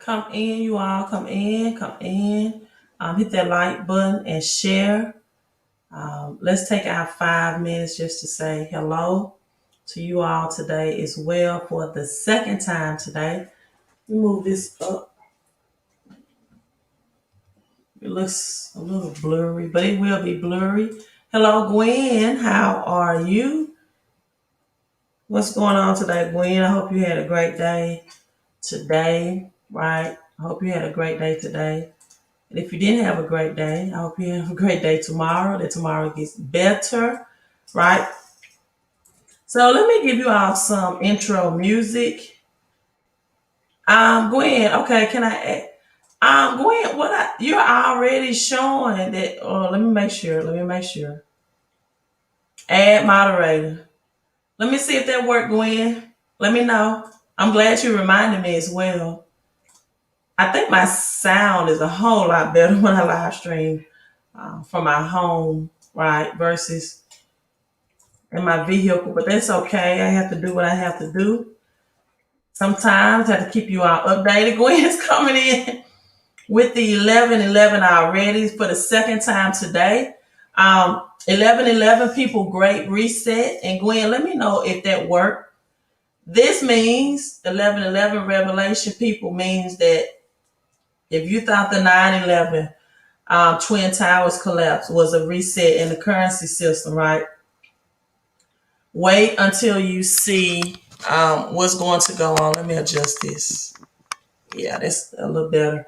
Come in, you all. Come in, come in. Hit that like button and share. Let's take our 5 minutes just to say hello to you all today as well for the second time today. Let me move this up. It looks a little blurry, but it will be blurry. Hello, Gwen. How are you? What's going on today, Gwen? I hope you had a great day today, right? I hope you had a great day today. And if you didn't have a great day, I hope you have a great day tomorrow, that tomorrow gets better, right? So let me give you all some intro music. Gwen, okay, can I Gwen, you're already showing that let me make sure. Add moderator. Let me see if that worked, Gwen. Let me know. I'm glad you reminded me as well. I think my sound is a whole lot better when I live stream from my home, right, versus in my vehicle, but that's okay. I have to do what I have to do. Sometimes I have to keep you all updated. Gwen's coming in with the 11:11 already for the second time today. 11:11 people, great reset. And Gwen, let me know if that worked. This means 11:11 revelation people means that if you thought the 9/11 Twin Towers collapse was a reset in the currency system, right? Wait until you see what's going to go on. Let me adjust this. Yeah, that's a little better.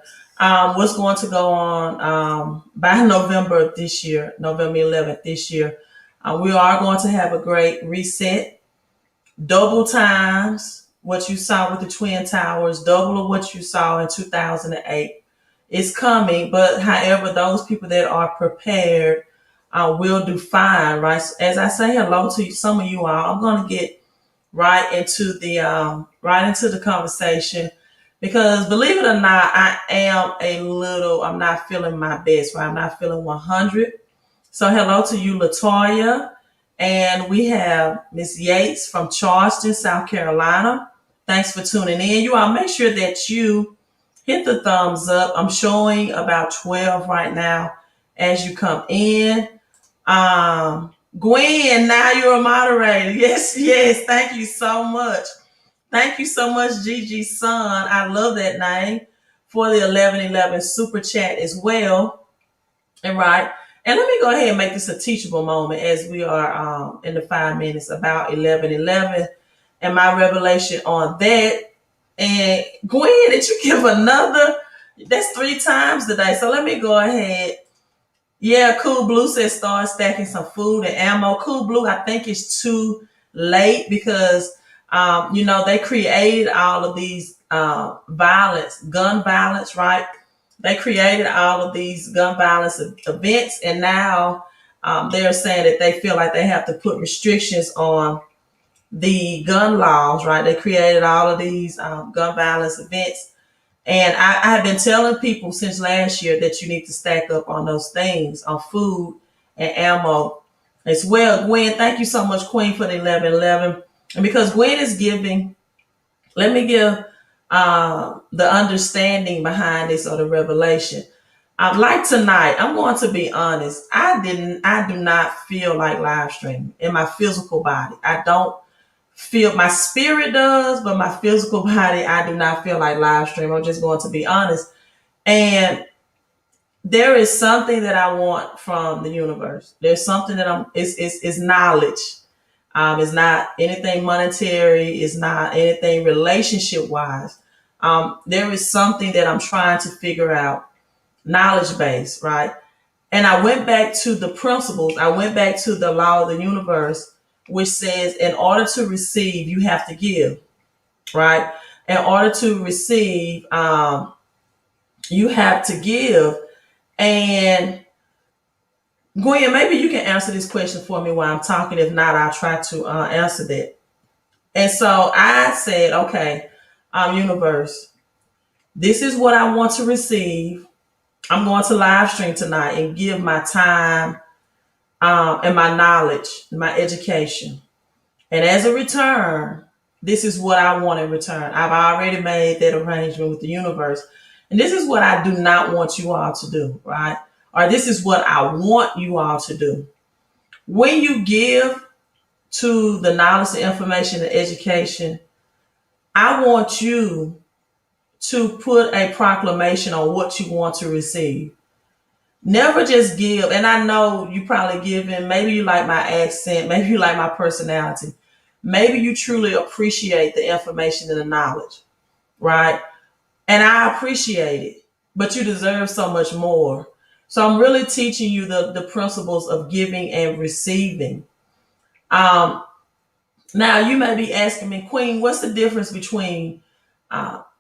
What's going to go on by November of this year, November 11th this year. We are going to have a great reset. Double times what you saw with the Twin Towers, double of what you saw in 2008. It's coming, but however, those people that are prepared will do fine, right? As I say hello to some of you all, I'm going to get right into the conversation because believe it or not, I'm not feeling my best, right? I'm not feeling 100. So hello to you, Latoya. And we have Miss Yates from Charleston, South Carolina. Thanks for tuning in. You all make sure that you hit the thumbs up. I'm showing about 12 right now as you come in. Gwen, now you're a moderator. Yes, yes. Thank you so much. Thank you so much, Gigi Son. I love that name for the 11:11 super chat as well. And right. And let me go ahead and make this a teachable moment as we are in the 5 minutes about 11:11 and my revelation on that. And Gwen, did you give another? That's 3 times today. So let me go ahead. Yeah, Cool Blue says start stacking some food and ammo. Cool Blue, I think it's too late because, they created all of these gun violence, right? They created all of these gun violence events, and now they're saying that they feel like they have to put restrictions on the gun laws, right? They created all of these gun violence events. And I have been telling people since last year that you need to stack up on those things, on food and ammo as well. Gwen, thank you so much, Queen, for the 11:11. And because Gwen is giving, let me give the understanding behind this or the revelation. Like tonight, I'm going to be honest. I do not feel like live streaming in my physical body. I don't feel, my spirit does, but my physical body, I do not feel like live stream. I'm just going to be honest. And there is something that I want from the universe. There's something that it's knowledge. It's not anything monetary. It's not anything relationship wise. There is something that I'm trying to figure out, knowledge based, right? And I went back to the principles. I went back to the law of the universe, which says in order to receive, you have to give, right? In order to receive, you have to give. And Gwen, maybe you can answer this question for me while I'm talking. If not, I'll try to answer that. And so I said, okay, universe, this is what I want to receive. I'm going to live stream tonight and give my time and my knowledge, my education. And as a return, this is what I want in return. I've already made that arrangement with the universe. And this is what I do not want you all to do, right? Or this is what I want you all to do. When you give to the knowledge, the information, the education, I want you to put a proclamation on what you want to receive. Never just give. And I know you probably giving, maybe you like my accent, maybe you like my personality. Maybe you truly appreciate the information and the knowledge, right? And I appreciate it, but you deserve so much more. So I'm really teaching you the principles of giving and receiving. Now you may be asking me, Queen, what's the difference between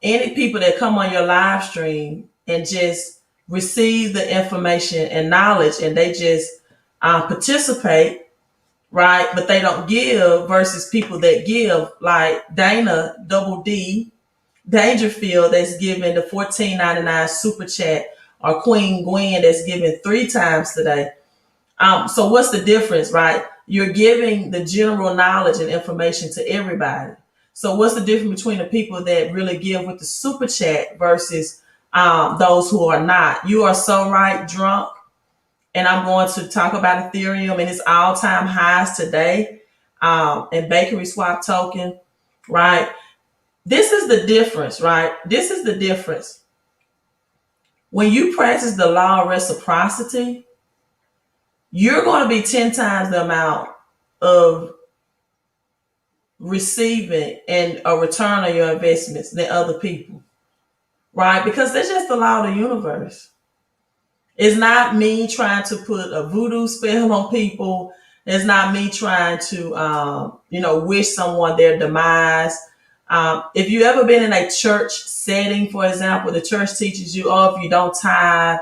any people that come on your live stream and just receive the information and knowledge and they just participate, right? But they don't give versus people that give, like Dana Double D Dangerfield that's giving the $14.99 super chat, or Queen Gwen that's giving 3 times today. So what's the difference, right? You're giving the general knowledge and information to everybody. So what's the difference between the people that really give with the super chat versus those who are not? You are so right, Drunk. And I'm going to talk about Ethereum and its all-time highs today, and BakeSwap token, right? This is the difference, right? This is the difference. When you practice the law of reciprocity, you're going to be 10 times the amount of receiving and a return on your investments than other people, right? Because that's just the law of the universe. It's not me trying to put a voodoo spell on people. It's not me trying to, wish someone their demise. If you ever been in a church setting, for example, the church teaches you, oh, if you don't tithe,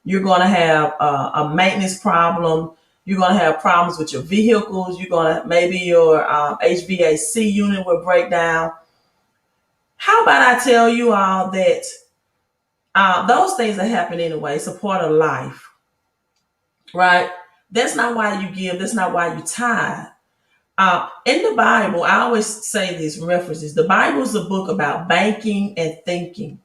you're going to have a maintenance problem. You're going to have problems with your vehicles. You're going to, maybe your HVAC unit will break down. How about I tell you all that those things that happen anyway, it's a part of life, right? That's not why you give. That's not why you tithe. In the Bible, I always say these references. The Bible is a book about banking and thinking.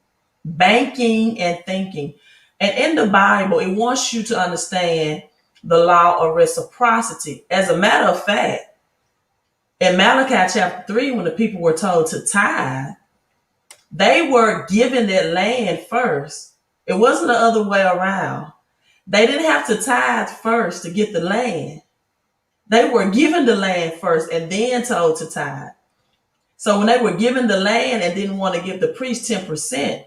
Banking and thinking. And in the Bible, it wants you to understand the law of reciprocity. As a matter of fact, in Malachi chapter 3, when the people were told to tithe, they were given that land first. It wasn't the other way around. They didn't have to tithe first to get the land. They were given the land first and then told to tithe. So when they were given the land and didn't want to give the priest 10%,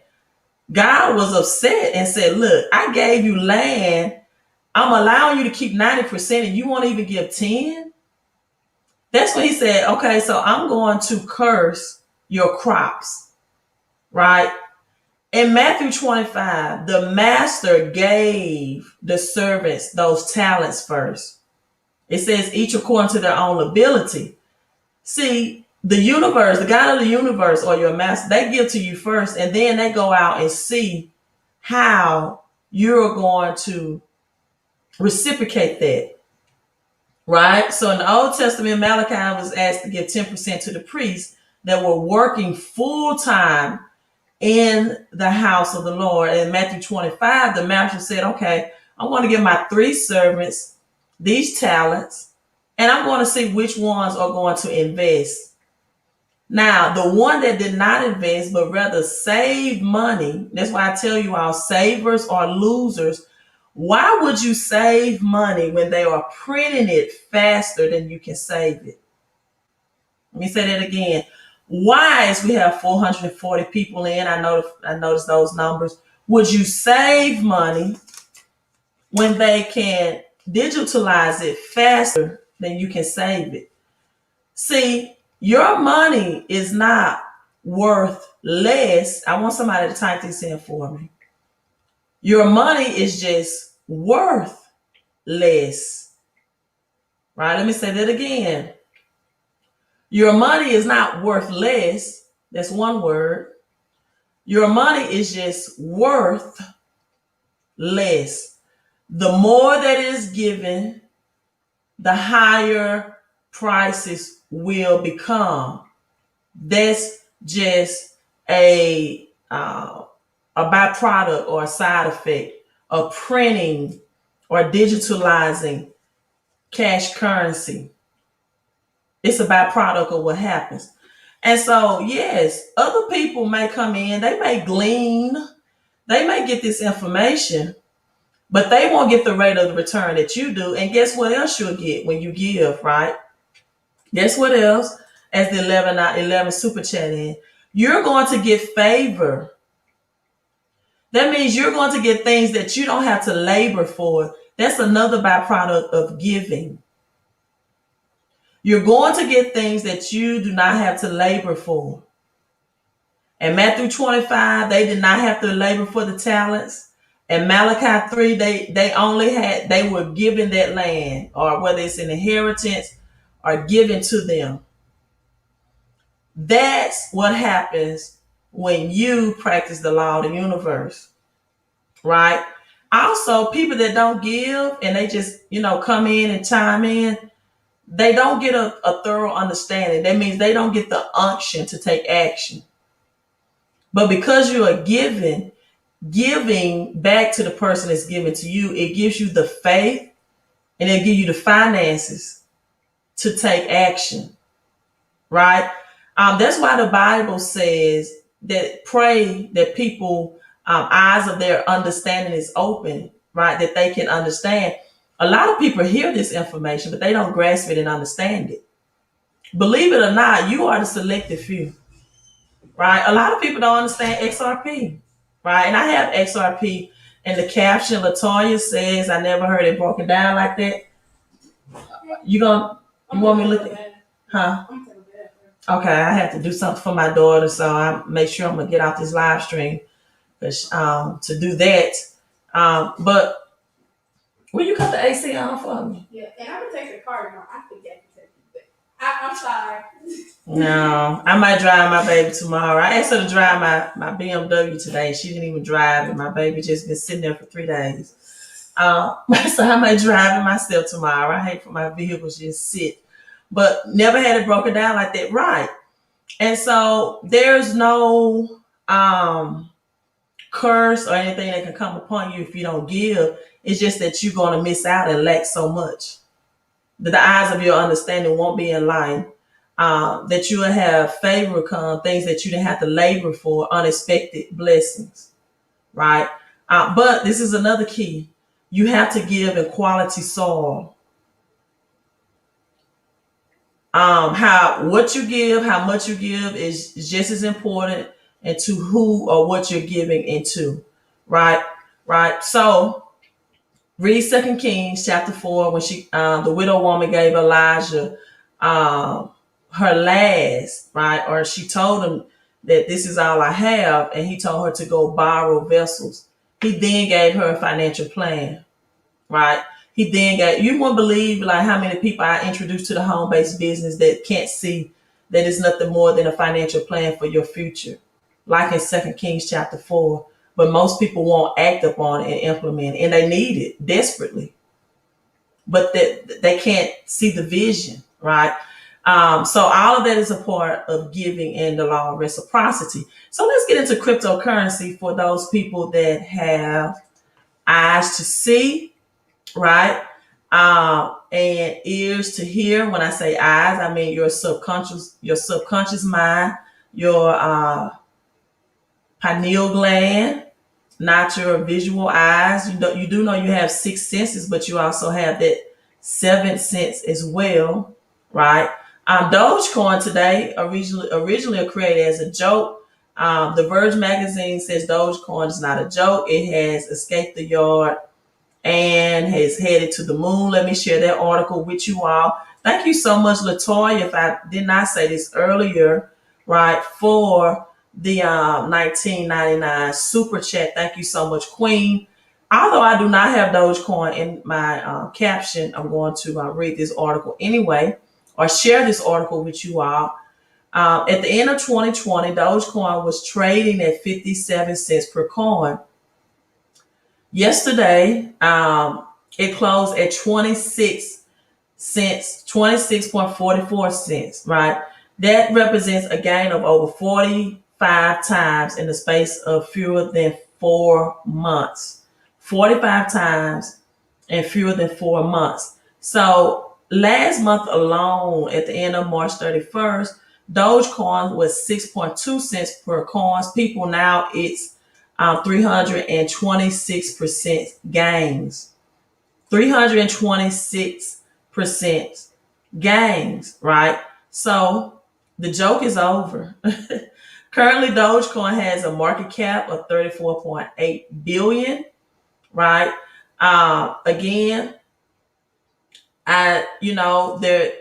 God was upset and said, look, I gave you land. I'm allowing you to keep 90% and you won't even give 10. That's when he said, okay, so I'm going to curse your crops, right? In Matthew 25, the master gave the servants those talents first. It says each according to their own ability. See, the universe, the God of the universe or your master, they give to you first, and then they go out and see how you're going to reciprocate that, right? So in the Old Testament, Malachi was asked to give 10% to the priests that were working full time in the house of the Lord. And in Matthew 25, the master said, okay, I'm going to give my 3 servants these talents, and I'm going to see which ones are going to invest. Now, the one that did not invest, but rather save money, that's why I tell you all, savers are losers. Why would you save money when they are printing it faster than you can save it? Let me say that again. Why, as we have 440 people in, I noticed those numbers, would you save money when they can digitalize it faster than you can save it? See, your money is not worth less. I want somebody to type this in for me. Your money is just worth less. Right? Let me say that again. Your money is not worth less. That's one word. Your money is just worth less. The more that is given, the higher prices will become. That's just a byproduct or a side effect of printing or digitalizing cash currency. It's a byproduct of what happens. And so, yes, other people may come in, they may glean, they may get this information, but they won't get the rate of the return that you do. And guess what else you'll get when you give, right? Guess what else? As the 11 super chat in, you're going to get favor. That means you're going to get things that you don't have to labor for. That's another byproduct of giving. You're going to get things that you do not have to labor for. In Matthew 25, they did not have to labor for the talents. In Malachi 3, they were given that land, or whether it's an inheritance or given to them. That's what happens when you practice the law of the universe, right? Also, people that don't give and they just, come in and chime in, they don't get a thorough understanding. That means they don't get the unction to take action. But because you are giving back to the person that's giving to you, it gives you the faith and it gives you the finances to take action, right? That's why the Bible says that pray that people eyes of their understanding is open, right? That they can understand. A lot of people hear this information, but they don't grasp it and understand it. Believe it or not, you are the selected few, right? A lot of people don't understand XRP, right? And I have XRP in the caption. Latoya says, I never heard it broken down like that. You want me to look at, huh? Okay, I have to do something for my daughter, so I make sure I'm gonna get off this live stream to do that. But will you cut the AC on for me? Yeah, and I'm gonna take the car tomorrow. I forget to take it. I'm sorry. No, I might drive my baby tomorrow. I asked her to drive my BMW today. She didn't even drive, and my baby just been sitting there for 3 days. So I might drive it myself tomorrow. I hate for my vehicles just sit, but never had it broken down like that, right? And so there's no curse or anything that can come upon you if you don't give. It's just that you're going to miss out and lack so much that the eyes of your understanding won't be in line. That you will have favor come, things that you didn't have to labor for, unexpected blessings, right? But this is another key. You have to give in quality soil. What you give, how much you give is just as important and to who or what you're giving into, right? So read 2 Kings chapter 4 when the widow woman gave Elijah her last, right? Or she told him that this is all I have, and he told her to go borrow vessels. He then gave her a financial plan, right? He then you won't believe like how many people I introduced to the home-based business that can't see that it's nothing more than a financial plan for your future, like in 2 Kings chapter 4. But most people won't act upon it and implement it, and they need it desperately, but they can't see the vision, right? So all of that is a part of giving and the law of reciprocity. So let's get into cryptocurrency for those people that have eyes to see, right? And ears to hear. When I say eyes, I mean your subconscious mind, your pineal gland, not your visual eyes. You do know you have 6 senses, but you also have that 7th sense as well, right? Dogecoin today originally created as a joke. The Verge magazine says Dogecoin is not a joke. It has escaped the yard and has headed to the moon. Let me share that article with you all. Thank you so much, Latoya, if I did not say this earlier, right, for the 1999 super chat. Thank you so much, Queen. Although I do not have Dogecoin in my caption, I'm going to read this article anyway, or share this article with you all. At the end of 2020, Dogecoin was trading at 57 cents per coin. Yesterday, it closed at 26 cents, 26.44 cents, right? That represents a gain of over 45 times in the space of fewer than 4 months. 45 times in fewer than 4 months. So last month alone, at the end of March 31st, Dogecoin was 6.2 cents per coin. People now it's 326% gains. 326% gains, right? So the joke is over. Currently, Dogecoin has a market cap of 34.8 billion, right? Again, there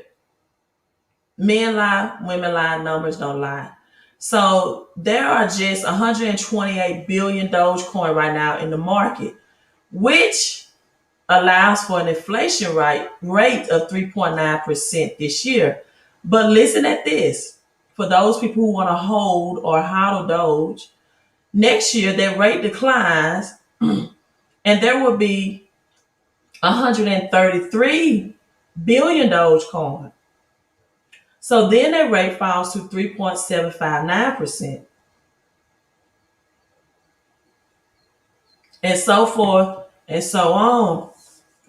men lie, women lie, numbers don't lie. So there are just 128 billion Dogecoin right now in the market, which allows for an inflation rate of 3.9% this year. But listen at this. For those people who want to hold or hodl Doge, next year that rate declines and there will be 133 billion Dogecoin. So then that rate falls to 3.759%, and so forth and so on.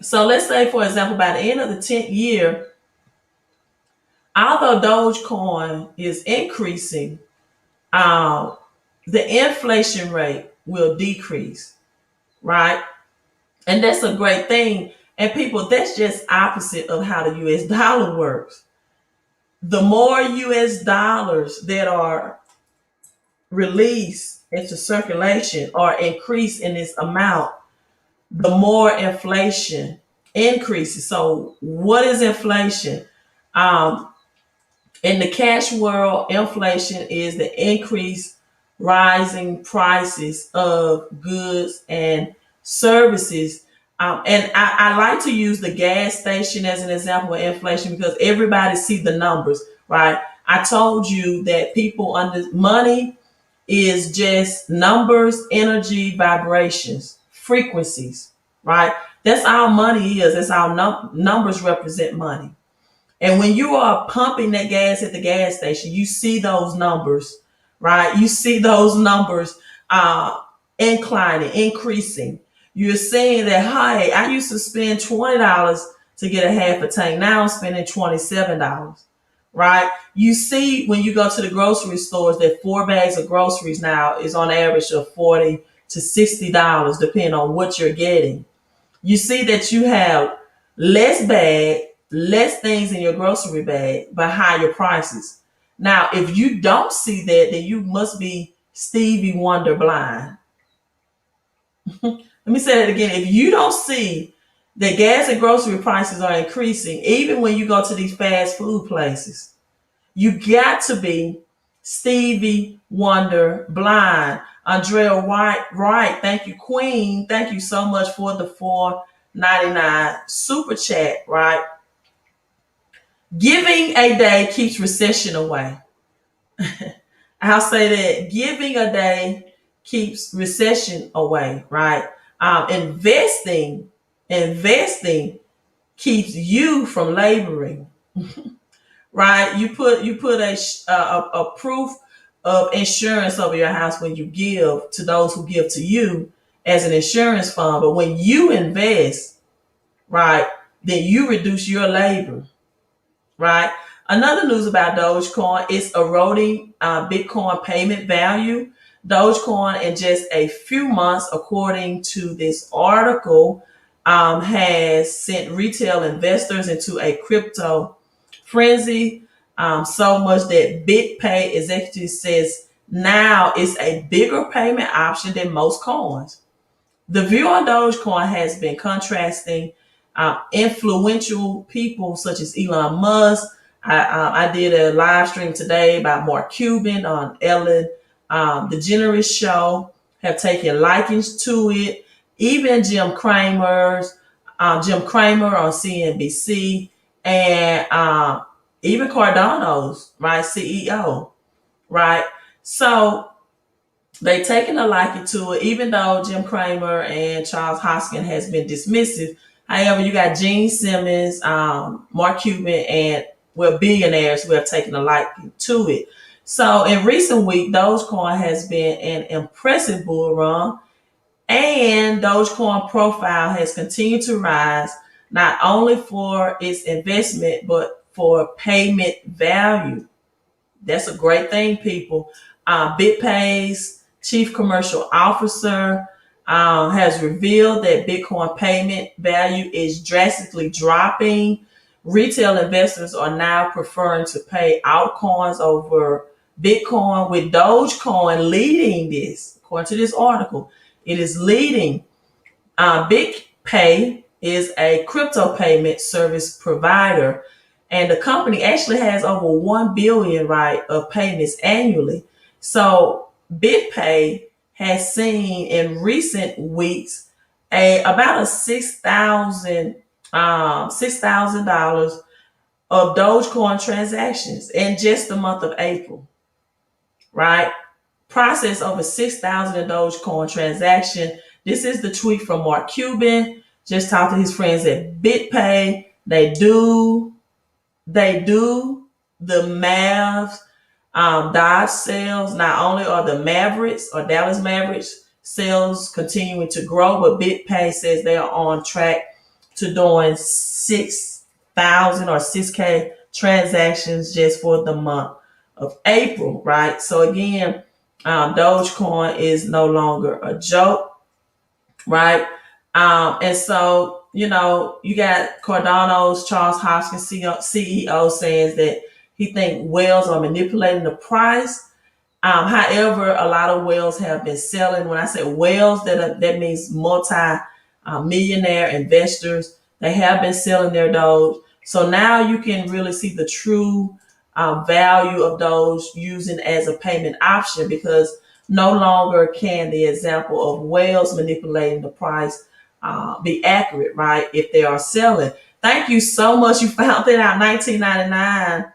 So let's say, for example, by the end of the 10th year, although Dogecoin is increasing, um, the inflation rate will decrease, right? And that's a great thing. And people, that's just opposite of how the US dollar works. The more US dollars that are released into circulation or increase in this amount, the more inflation increases. So, what is inflation? Um, in the cash world, inflation is the increase, rising prices of goods and services. And I like to use the gas station as an example of inflation because everybody see the numbers, right? I told you that people under money is just numbers, energy, vibrations, frequencies, right? That's all money is. That's how numbers represent money. And when you are pumping that gas at the gas station, you see those numbers, right? You see those numbers uh, inclining, increasing. You're saying that, hey, I used to spend $20 to get a half a tank. Now I'm spending $27, right? You see when you go to the grocery stores that 4 bags of groceries now is on average of $40 to $60, depending on what you're getting. You see that you have less things in your grocery bag, but higher prices. Now, if you don't see that, then you must be Stevie Wonder blind. Let me say that again. If you don't see that gas and grocery prices are increasing, even when you go to these fast food places, you got to be Stevie Wonder blind. Andrea White, right? Thank you, Queen. Thank you so much for the 4.99 super chat, right? Giving a day keeps recession away. I'll say that giving a day keeps recession away, right? Investing keeps you from laboring, right? You put a proof of insurance over your house when you give to those who give to you as an insurance fund. But when you invest, right, then you reduce your labor, right? Another news about Dogecoin is eroding Bitcoin payment value. Dogecoin, in just a few months, according to this article, has sent retail investors into a crypto frenzy. So much that BitPay executive says now it's a bigger payment option than most coins. The view on Dogecoin has been contrasting. Influential people such as Elon Musk. I did a live stream today about Mark Cuban on Ellen DeGeneres show, have taken likings to it. Even Jim Cramer on CNBC, and even Cardano's, right, CEO, right? So they taken a liking to it, even though Jim Cramer and Charles Hoskin has been dismissive. However, you got Gene Simmons, Mark Cuban, and well, billionaires who have taken a liking to it. So in recent week, Dogecoin has been an impressive bull run, and Dogecoin profile has continued to rise, not only for its investment, but for payment value. That's a great thing, people. BitPay's chief commercial officer has revealed that Bitcoin payment value is drastically dropping. Retail investors are now preferring to pay altcoins over Bitcoin, with Dogecoin leading this. According to this article, it is leading. BigPay is a crypto payment service provider, and the company actually has over 1 billion right of payments annually. So BigPay has seen in recent weeks a about a $6,000 of Dogecoin transactions in just the month of April, right? Process over 6,000 Dogecoin transaction. This is the tweet from Mark Cuban. Just talked to his friends at BitPay. They do the Mavs Dodge sales. Not only are the Mavericks or Dallas Mavericks sales continuing to grow, but BitPay says they are on track to doing 6,000 or 6K transactions just for the month of April, right? So again, Dogecoin is no longer a joke, right? And so, you got Cardano's Charles Hoskin, CEO, saying that he thinks whales are manipulating the price. However, a lot of whales have been selling. When I say whales, that means multi-millionaire investors. They have been selling their Doge. So now you can really see the true value of Doge using as a payment option, because no longer can the example of whales manipulating the price be accurate, right? If they are selling. Thank you so much. You found that out. 1999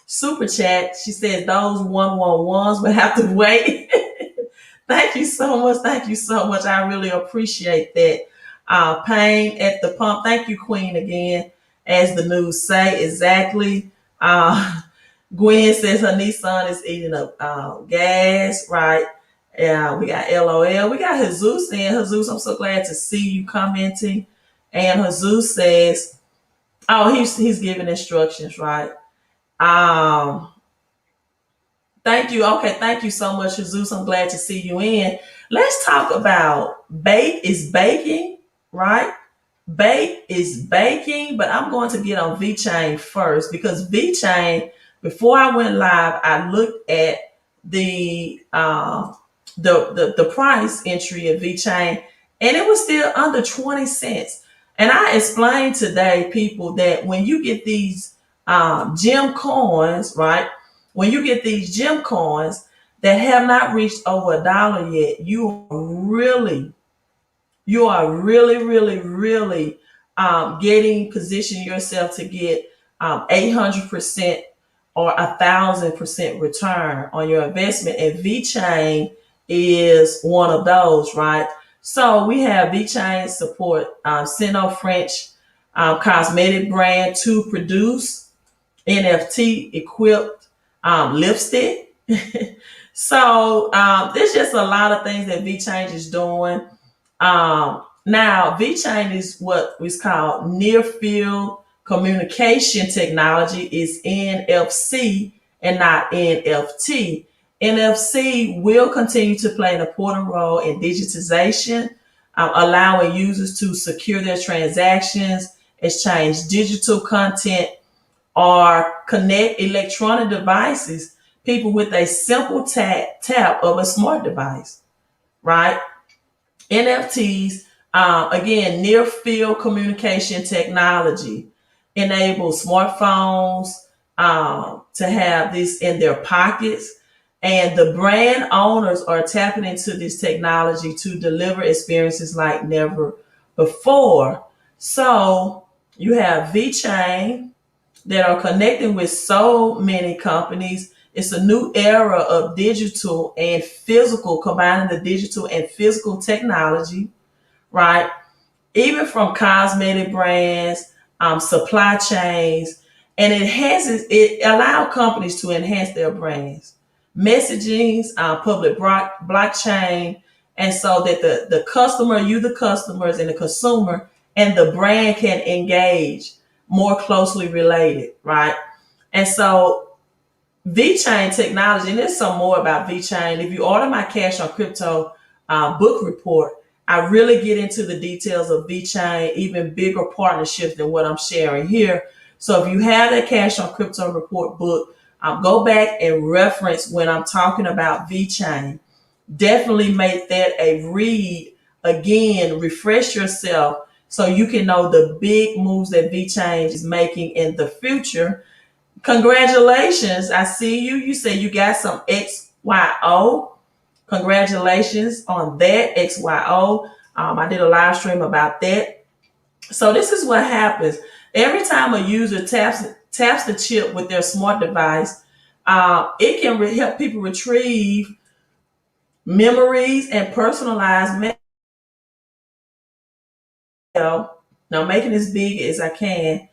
super chat. She says those 111s will have to wait. Thank you so much. Thank you so much. I really appreciate that. Pain at the pump. Thank you, Queen, again. As the news say, exactly. Gwen says her Nissan is eating up gas, right? Yeah, we got LOL. We got Jesus in. Jesus, I'm so glad to see you commenting. And Jesus says, oh, he's giving instructions, right? Thank you. Okay, thank you so much, Jesus. I'm glad to see you in. Let's talk about bake is baking, right? Bake is baking, but I'm going to get on VeChain first, because VeChain, before I went live, I looked at the price entry of VeChain, and it was still under 20 cents. And I explained today, people, that when you get these gem coins, right? When you get these gem coins that have not reached over $1 yet, you are really getting position yourself to get 800% or 1,000% return on your investment. And VeChain is one of those, right? So we have VeChain support Sino French cosmetic brand to produce NFT equipped lipstick. So there's just a lot of things that VeChain is doing. Now, VeChain is what is called near field communication technology. Is NFC and not NFT. NFC will continue to play an important role in digitization, allowing users to secure their transactions, exchange digital content, or connect electronic devices, people, with a simple tap of a smart device, right? NFTs, again, near field communication technology, enable smartphones to have this in their pockets. And the brand owners are tapping into this technology to deliver experiences like never before. So you have VeChain that are connecting with so many companies. It's a new era of digital and physical, combining the digital and physical technology, right? Even from cosmetic brands, supply chains, and it allows companies to enhance their brands, messaging, public blockchain, and so that the customer, you the customers, and the consumer and the brand can engage more closely related, right? And so VeChain technology, and there's some more about VeChain. If you order my Cash on Crypto book report, I really get into the details of VeChain, even bigger partnerships than what I'm sharing here. So if you have that Cash on Crypto report book, go back and reference when I'm talking about VeChain. Definitely make that a read again, refresh yourself so you can know the big moves that VeChain is making in the future. Congratulations. I see you. You say you got some XYO. Congratulations on that, XYO. I did a live stream about that. So this is what happens. Every time a user taps the chip with their smart device, it can help people retrieve memories and personalized mail. Now, making as big as I can,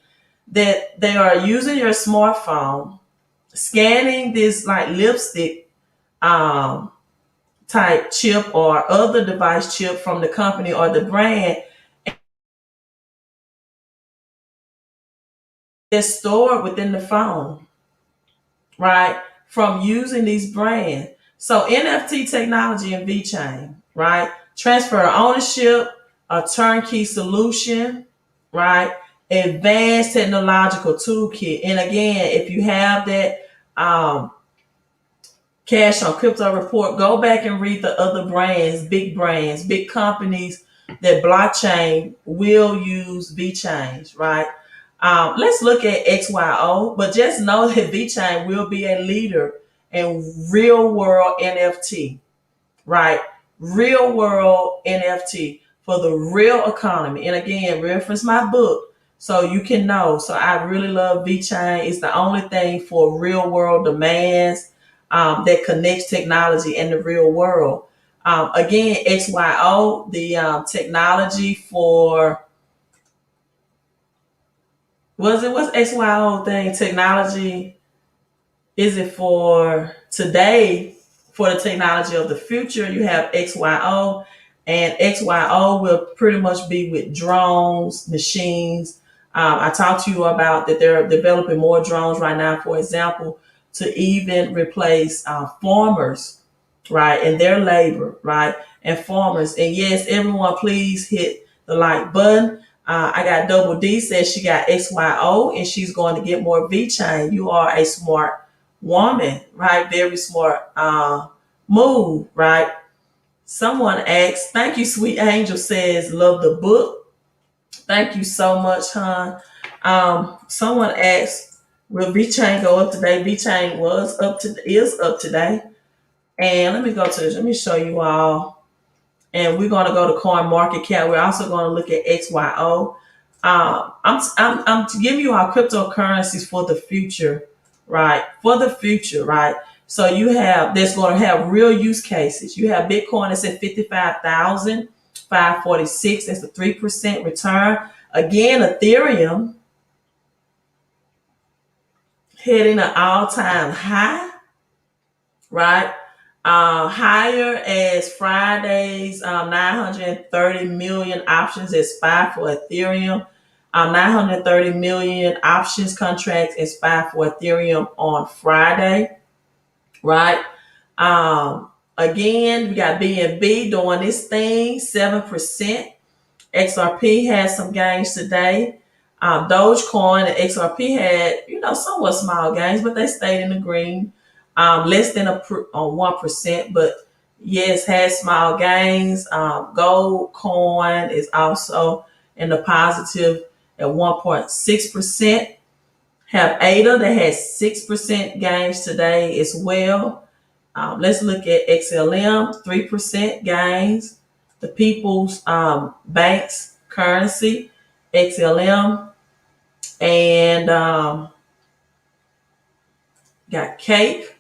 that they are using your smartphone, scanning this like lipstick um, type chip or other device chip from the company or the brand that's stored within the phone, right? From using these brands. So NFT technology and VeChain, right? Transfer ownership, a turnkey solution, right? Advanced technological toolkit. And again, if you have that Cash on Crypto report, go back and read the other brands, big companies that blockchain will use VeChain, right? Let's look at XYO, but just know that VeChain will be a leader in real world NFT, right? Real world NFT for the real economy. And again, reference my book so you can know. So I really love VeChain. It's the only thing for real world demands that connects technology and the real world. Again, XYO, the technology for what's XYO thing? Technology, is it for today? For the technology of the future, you have XYO, and XYO will pretty much be with drones, machines. I talked to you about that they're developing more drones right now, for example, to even replace farmers, right, and their labor, right, and farmers. And yes, everyone, please hit the like button. I got Double D says she got XYO and she's going to get more VeChain. You are a smart woman, right? Very smart move, right? Someone asked, thank you, Sweet Angel says, love the book. Thank you so much, hon. Someone asked, will VeChain go up today? VeChain is up today. And let me show you all. And we're going to go to Coin Market Cap. We're also going to look at XYO. I'm giving you our cryptocurrencies for the future, right? For the future, right? So you have that's going to have real use cases. You have Bitcoin that's at 55,546. That's a 3% return. Again, Ethereum hitting an all-time high, right? Higher as Friday's 930 million options expired for Ethereum. 930 million options contracts expired for Ethereum on Friday, right? Again, we got BNB doing this thing, 7%. XRP had some gains today. Dogecoin and XRP had, somewhat small gains, but they stayed in the green. Less than 1%, but yes, had small gains. Gold coin is also in the positive at 1.6%. Have ADA that has 6% gains today as well. Let's look at XLM, 3% gains. The People's Bank's currency, XLM, and got Cake.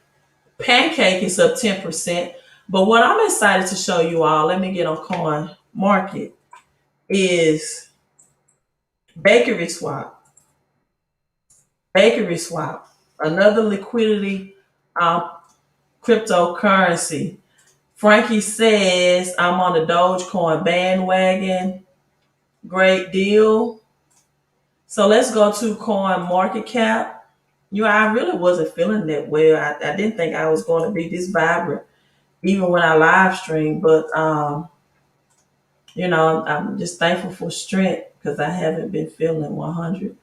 Pancake is up 10%. But what I'm excited to show you all, let me get on Coin Market, is Bakery Swap. Bakery swap, another liquidity um, cryptocurrency. Frankie says, I'm on the Dogecoin bandwagon. Great deal. So let's go to coin market cap. I really wasn't feeling that well. I didn't think I was going to be this vibrant, even when I live stream. But I'm just thankful for strength because I haven't been feeling 100.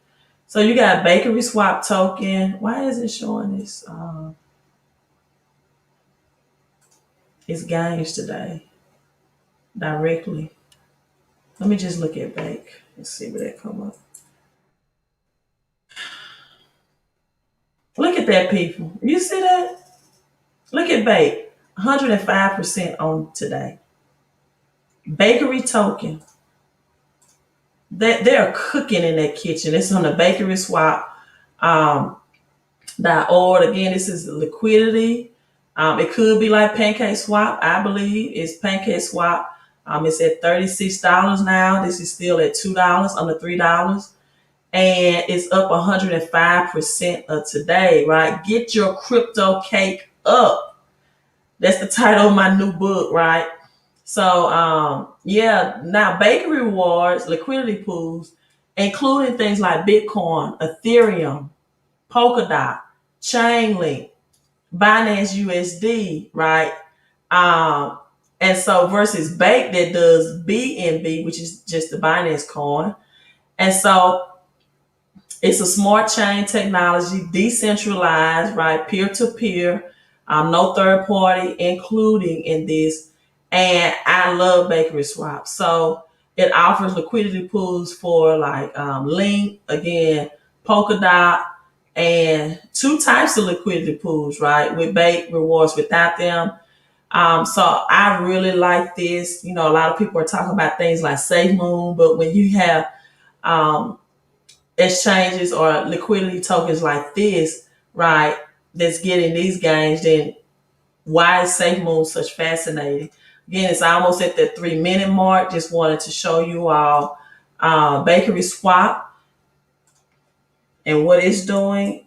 So you got Bakery Swap token. Why is it showing this? Its gains today directly. Let me just look at Bake and see where that come up. Look at that, people. You see that? Look at Bake. 105% on today. Bakery token. They're cooking in that kitchen. It's on the Bakery Swap um, .org. Again, this is liquidity. It could be like Pancake Swap. I believe it's Pancake Swap. It's at $36 now. This is still at $2, under $3. And it's up 105% of today, right? Get your crypto cake up. That's the title of my new book, right? So, yeah, now bakery rewards, liquidity pools, including things like Bitcoin, Ethereum, Polkadot, Chainlink, Binance USD, right? Um, and so versus Bake that does BNB, which is just the Binance coin. And so it's a smart chain technology, decentralized, right? Peer to peer, no third party, including in this. And I love Bakery Swap. So it offers liquidity pools for like Link, again, Polkadot, and two types of liquidity pools, right? With Bake rewards without them. So I really like this. A lot of people are talking about things like SafeMoon, but when you have um, exchanges or liquidity tokens like this, right, that's getting these gains, then why is SafeMoon such fascinating? Again, it's almost at the 3-minute mark. Just wanted to show you all Bakery Swap and what it's doing.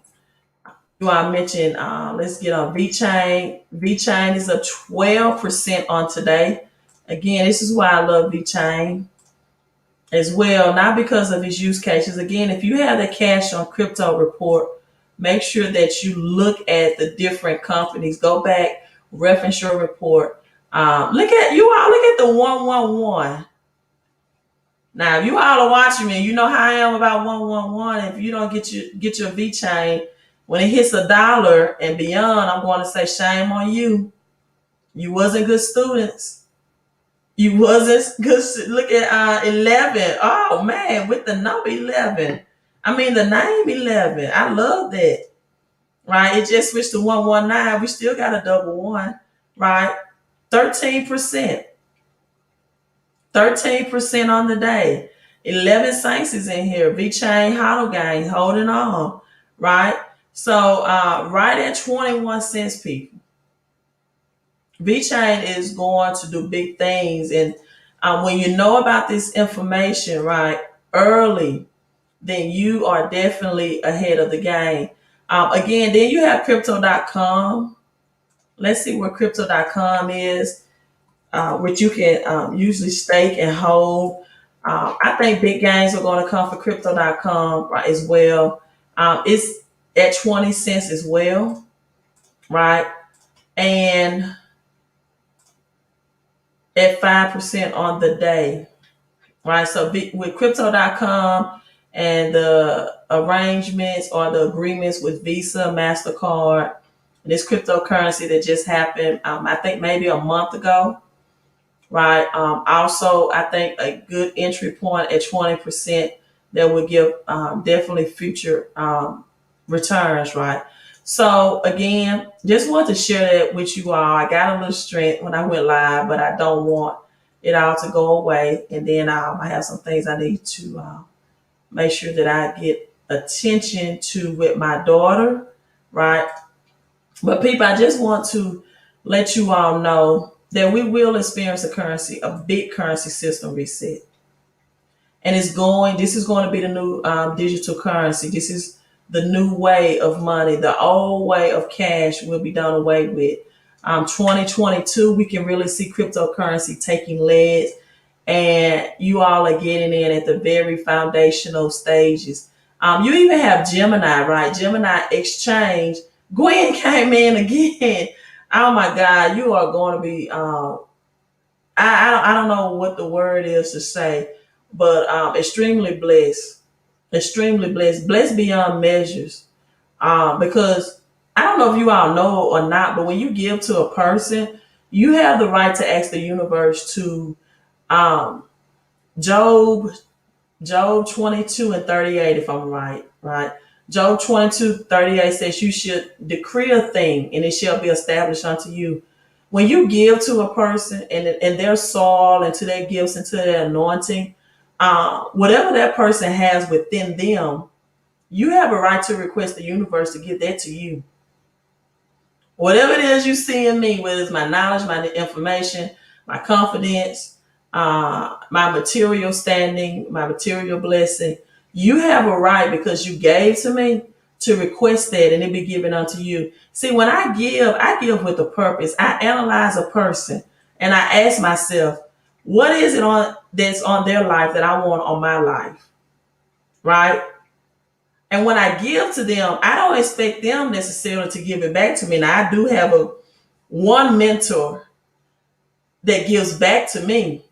I mentioned, let's get on VeChain. VeChain is up 12% on today. Again, this is why I love VeChain as well, not because of its use cases. Again, if you have the cash on crypto report, make sure that you look at the different companies. Go back, reference your report. Look at the 111. Now, if you all are watching me, you know how I am about 111. If you don't get your VeChain, when it hits $1 and beyond, I'm going to say shame on you. You wasn't good students. You wasn't good. Look at 11. Oh man, with the number 11. I mean the name 11. I love that. Right? It just switched to 119. We still got a double one. Right? 13%. 13% on the day. 11 Saints is in here. VeChain Hollow Gang holding on. Right? So right at 21 cents, people. VeChain is going to do big things. And when you know about this information, right, early, then you are definitely ahead of the game. Again, then you have crypto.com. Let's see where crypto.com is, which you can usually stake and hold. I think big gains are going to come for crypto.com right, as well. It's at 20 cents as well, right? And at 5% on the day, right? So with crypto.com and the arrangements or the agreements with Visa, MasterCard, this cryptocurrency that just happened, I think maybe a month ago, right? Also, I think a good entry point at 20% that would give definitely future returns, right? So again, just want to share that with you all. I got a little strength when I went live, but I don't want it all to go away. And then I have some things I need to make sure that I get attention to with my daughter, right? But people, I just want to let you all know that we will experience a big currency system reset. And this is going to be the new digital currency. This is the new way of money. The old way of cash will be done away with. 2022, we can really see cryptocurrency taking legs, and you all are getting in at the very foundational stages. You even have Gemini, right? Gemini Exchange. Gwen came in again. Oh my God, you are going to be. I don't know what the word is to say, but extremely blessed, extremely blessed, blessed beyond measures. Because I don't know if you all know or not, but when you give to a person, you have the right to ask the universe to um, Job Job 22 and 38, if I'm right, right? Job 22:38 says, you should decree a thing and it shall be established unto you. When you give to a person and their soul and to their gifts and to their anointing, whatever that person has within them, you have a right to request the universe to give that to you. Whatever it is you see in me, whether it's my knowledge, my information, my confidence, my material standing, my material blessing, you have a right because you gave to me to request that and it be given unto you. See, when I give with a purpose. I analyze a person and I ask myself, what is it on that's on their life that I want on my life? Right? And when I give to them, I don't expect them necessarily to give it back to me. Now I do have a one mentor that gives back to me,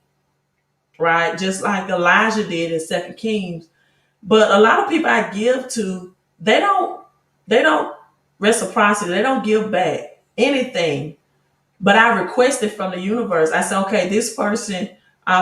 right? Just like Elijah did in Second Kings. But a lot of people I give to, they don't reciprocity, they don't give back anything. But I requested from the universe. I said, okay, this person,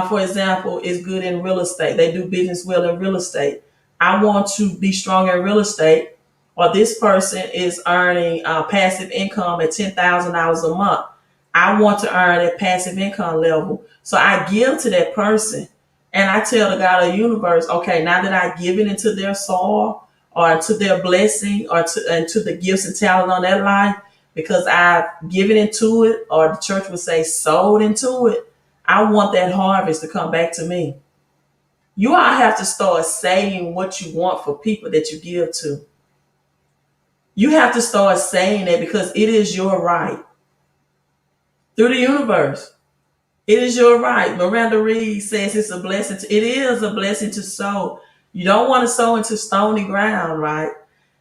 for example, is good in real estate. They do business well in real estate. I want to be strong in real estate. Or this person is earning passive income at $10,000 a month. I want to earn that passive income level. So I give to that person and I tell the God of the universe, okay, now that I give it into their soul or to their blessing or to the gifts and talent on their life, because I've given into it, or the church would say sold into it, I want that harvest to come back to me. You all have to start saying what you want for people that you give to. You have to start saying that because it is your right through the universe. It is your right. Miranda Reed says it's a blessing. It is a blessing to sow. You don't want to sow into stony ground, right?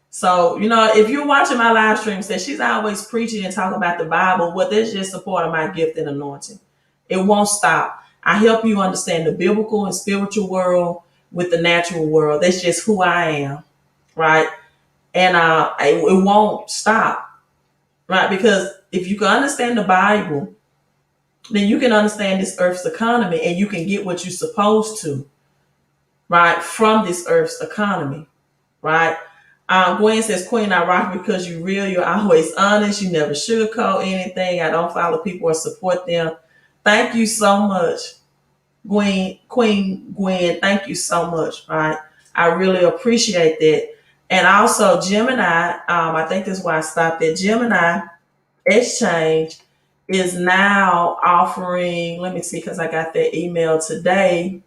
So, if you're watching my live stream, says she's always preaching and talking about the Bible, well, that's just a part of my gift and anointing. It won't stop. I help you understand the biblical and spiritual world with the natural world. That's just who I am, right? And it won't stop, right? Because if you can understand the Bible, then you can understand this earth's economy and you can get what you're supposed to, right, from this earth's economy, right? Gwen says, Queen, I rock because you're real. You're always honest. You never sugarcoat anything. I don't follow people or support them. Thank you so much, Queen Gwen. Thank you so much. Right. I really appreciate that. And also Gemini, I think that's why I stopped at Gemini Exchange is now offering, let me see, because I got that email today.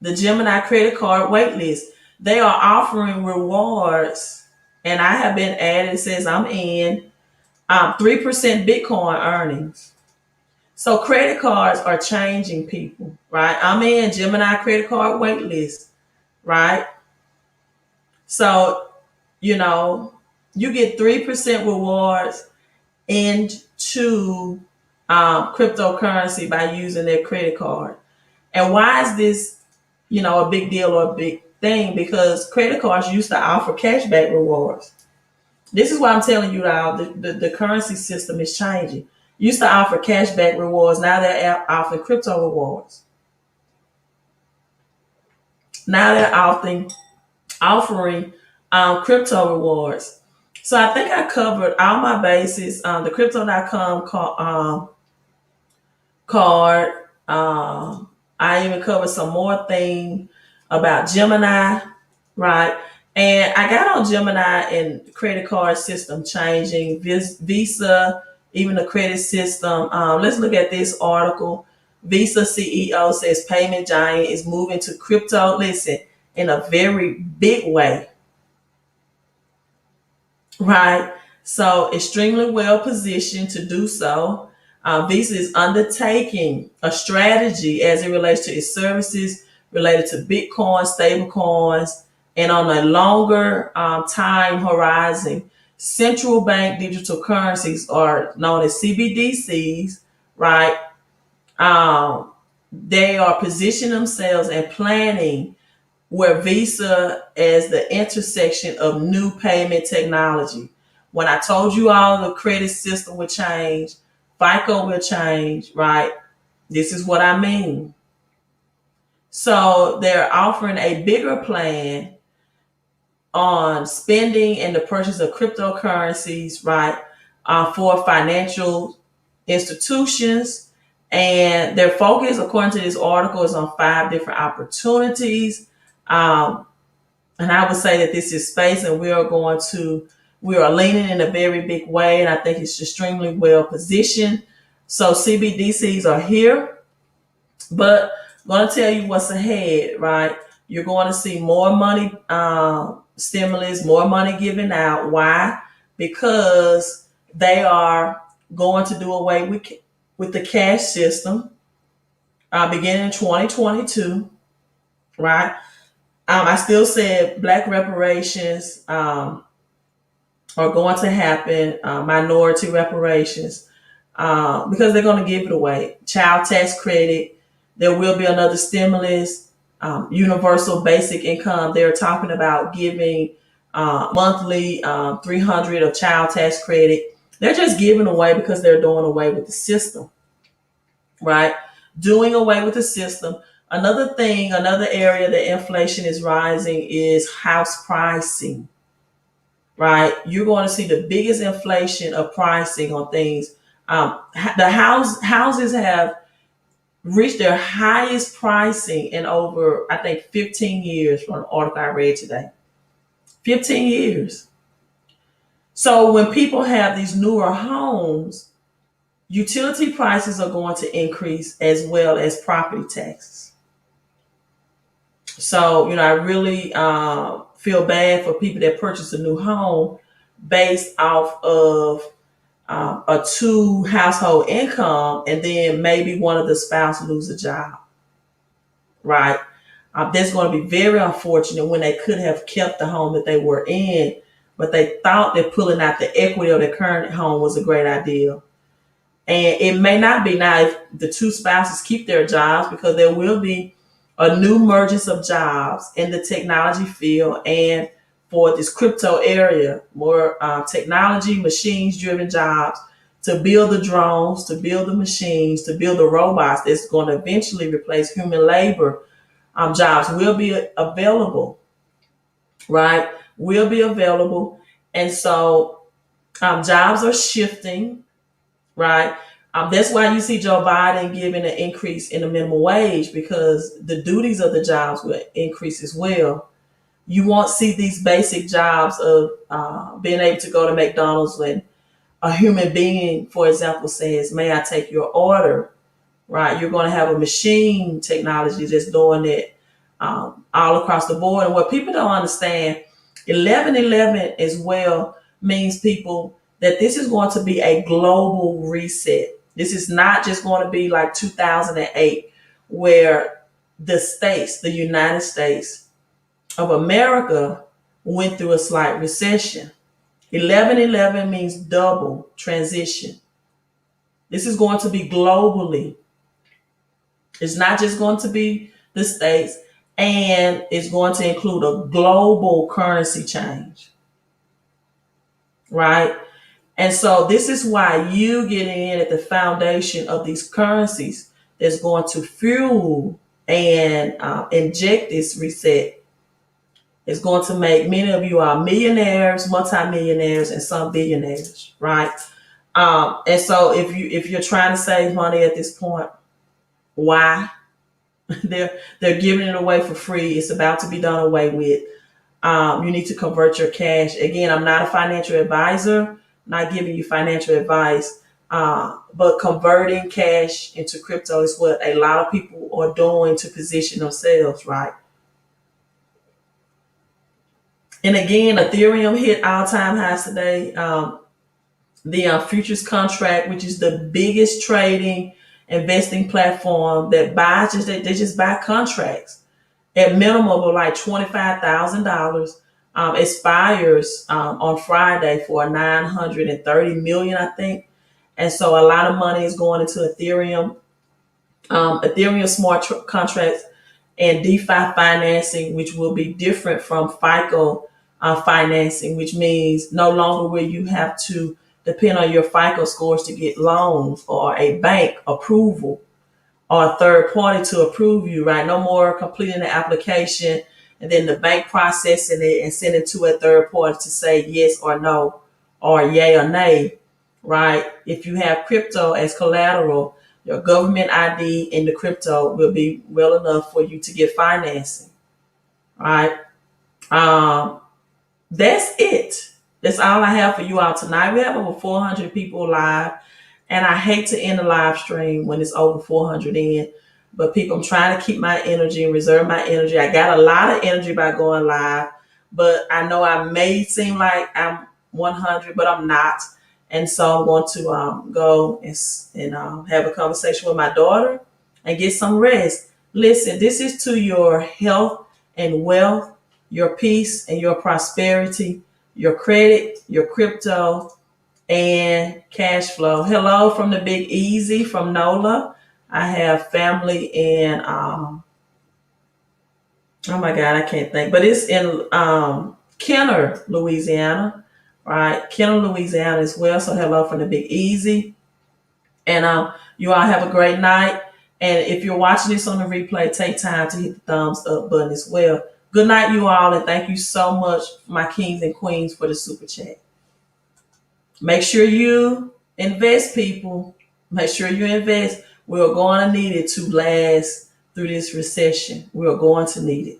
The Gemini credit card waitlist. They are offering rewards, and I have been added. It says I'm in 3% Bitcoin earnings. So credit cards are changing people, right? I'm in Gemini credit card waitlist, right? So you get 3% rewards into cryptocurrency by using their credit card. And why is this a big deal or a big thing? Because credit cards used to offer cashback rewards. This is why I'm telling you now, the currency system is changing. Used to offer cashback rewards. Now they're offering crypto rewards. Now they're offering crypto rewards. So I think I covered all my bases. The crypto.com card. I even covered some more thing about Gemini, right? And I got on Gemini and credit card system changing, Visa, even the credit system. Let's look at this article. Visa CEO says payment giant is moving to crypto. Listen, in a very big way, right? So extremely well positioned to do so. Visa is undertaking a strategy as it relates to its services related to Bitcoin, stable coins, and on a longer time horizon. Central bank digital currencies are known as CBDCs, right? They are positioning themselves and planning where Visa as the intersection of new payment technology. When I told you all the credit system would change, FICO will change, right? This is what I mean. So they're offering a bigger plan on spending and the purchase of cryptocurrencies, right, for financial institutions. And their focus, according to this article, is on 5 different opportunities. And I would say that this is space, and we are leaning in a very big way, and I think it's extremely well positioned. So CBDCs are here, but I'm going to tell you what's ahead, right? You're going to see more money stimulus, more money given out. Why? Because they are going to do away with the cash system beginning in 2022, right? I still said black reparations are going to happen, minority reparations, because they're going to give it away. Child tax credit, there will be another stimulus, universal basic income. They're talking about giving monthly 300 of child tax credit. They're just giving away because they're doing away with the system, right? Doing away with the system. Another thing, another area that inflation is rising is house pricing, right? You're going to see the biggest inflation of pricing on things. The houses have reached their highest pricing in over, I think, 15 years from an article I read today. 15 years. So when people have these newer homes, utility prices are going to increase as well as property taxes. So, I really feel bad for people that purchase a new home based off of a 2 household income, and then maybe one of the spouse lose a job, right? That's going to be very unfortunate when they could have kept the home that they were in, but they thought that pulling out the equity of their current home was a great idea. And it may not be now if the 2 spouses keep their jobs, because there will be a new emergence of jobs in the technology field and for this crypto area, more technology, machines driven jobs to build the drones, to build the machines, to build the robots that's going to eventually replace human labor. Jobs will be available, right? Will be available. And so jobs are shifting, right? That's why you see Joe Biden giving an increase in the minimum wage, because the duties of the jobs will increase as well. You won't see these basic jobs of being able to go to McDonald's when a human being, for example, says, "May I take your order?" Right? You're going to have a machine technology that's doing it all across the board. And what people don't understand, 11/11 as well means, people, that this is going to be a global reset. This is not just going to be like 2008, where the United States of America went through a slight recession. 11/11 means double transition. This is going to be globally. It's not just going to be the States, and it's going to include a global currency change, right? And so this is why you getting in at the foundation of these currencies that's going to fuel and inject this reset. It's going to make many of you are millionaires, multimillionaires, and some billionaires, right? And so if you're trying to save money at this point, why? They're giving it away for free. It's about to be done away with. You need to convert your cash. Again, I'm not a financial advisor. I'm not giving you financial advice. But converting cash into crypto is what a lot of people are doing to position themselves, right? And again, Ethereum hit all-time highs today. The futures contract, which is the biggest trading investing platform that buys, they just buy contracts at minimum of like $25,000. Expires on Friday for 930 million, I think. And so a lot of money is going into Ethereum. Ethereum contracts and DeFi financing, which will be different from FICO financing, which means no longer will you have to depend on your FICO scores to get loans or a bank approval or a third party to approve you, right? No more completing the application and then the bank processing it and sending to a third party to say yes or no or yay or nay, right? If you have crypto as collateral, your government ID and the crypto will be well enough for you to get financing, right? Um, that's it. That's all I have for you all tonight. We have over 400 people live, and I hate to end the live stream when it's over 400 in. But people, I'm trying to keep my energy and reserve my energy. I got a lot of energy by going live, but I know I may seem like I'm 100, but I'm not. And so I'm going to go and have a conversation with my daughter and get some rest. Listen, this is to your health and wealth, your peace and your prosperity, your credit, your crypto, and cash flow. Hello from the Big Easy from NOLA. I have family in oh my God, I can't think, but it's in Kenner, Louisiana, right? Kenner, Louisiana as well. So hello from the Big Easy, and you all have a great night. And if you're watching this on the replay, take time to hit the thumbs up button as well. Good night, you all, and thank you so much, my kings and queens, for the super chat. Make sure you invest, people. Make sure you invest. We're going to need it to last through this recession. We're going to need it.